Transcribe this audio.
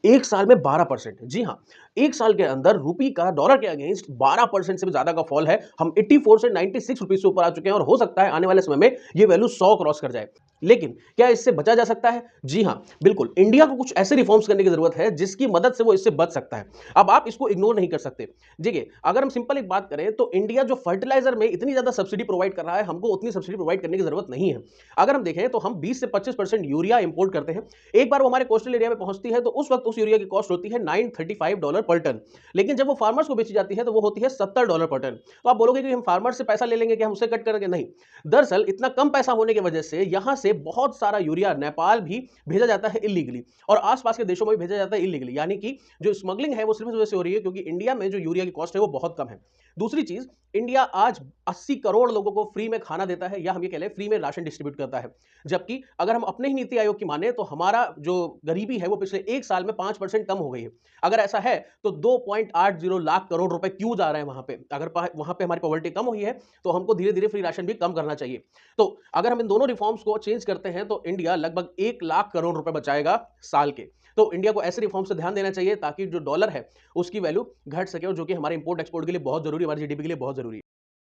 एक साल में 12%। जी हाँ, एक साल के अंदर रुपी का डॉलर के अगेंस्ट 12% से भी ज्यादा का फॉल है। हम 84 से 96 रुपीज से ऊपर आ चुके हैं और हो सकता है आने वाले समय में ये वैल्यू 100 क्रॉस कर जाए। लेकिन क्या इससे बचा जा सकता है? जी हाँ, बिल्कुल। इंडिया को कुछ ऐसे रिफॉर्म्स करने की जरूरत है जिसकी मदद से वो इससे बच सकता है। अब आप इसको इग्नोर नहीं कर सकते। देखिए, अगर हम सिंपल एक बात करें तो इंडिया जो फर्टिलाइजर में इतनी ज्यादा सब्सिडी प्रोवाइड कर रहा है, हमको उतनी सब्सिडी प्रोवाइड करने की जरूरत नहीं है। अगर हम देखें तो हम 20 से 25% यूरिया इंपोर्ट करते हैं। एक बार वो हमारे कोस्टल एरिया में पहुंचती है तो उस वक्त उस यूरिया की कॉस्ट होती है $935 पर टन। लेकिन जब वो फार्मर्स को बेची जाती है तो वो होती है $70 पर टन। तो आप बोलोगे कि हम फार्मर से पैसा ले लेंगे कि हम उससे कट करेंगे? नहीं। दरअसल इतना कम पैसा होने की वजह से यहां से बहुत सारा यूरिया नेपाल भी भेजा जाता है इलीगली, और आसपास के देशों में भी भेजा जाता है इलीगली। यानी कि जो स्मगलिंग है वो सिर्फ इस वजह से हो रही है क्योंकि इंडिया में जो यूरिया की कॉस्ट है वो बहुत कम है। दूसरी चीज, इंडिया आज 80 करोड़ लोगों को फ्री में खाना देता है, या हम ये कह लें फ्री में राशन डिस्ट्रीब्यूट करता है। जबकि अगर हम अपने ही नीति आयोग की माने तो हमारा जो गरीबी है वो पिछले एक साल में 5% कम हो गई है। अगर ऐसा है तो 2.80 लाख करोड़ रुपए क्यों जा रहे हैं वहां पे? अगर वहां पे हमारी पॉवर्टी कम हुई है तो हमको धीरे धीरे फ्री राशन भी कम करना चाहिए। तो अगर हम इन दोनों रिफॉर्म्स को चेंज करते हैं तो इंडिया लगभग 1 लाख करोड़ रुपए बचाएगा साल के। तो इंडिया को ऐसे रिफॉर्म से ध्यान देना चाहिए ताकि जो डॉलर है उसकी वैल्यू घट सके, और जो कि हमारे इंपोर्ट एक्सपोर्ट के लिए बहुत जरूरी है, हमारे जीडीपी के लिए बहुत जरूरी है।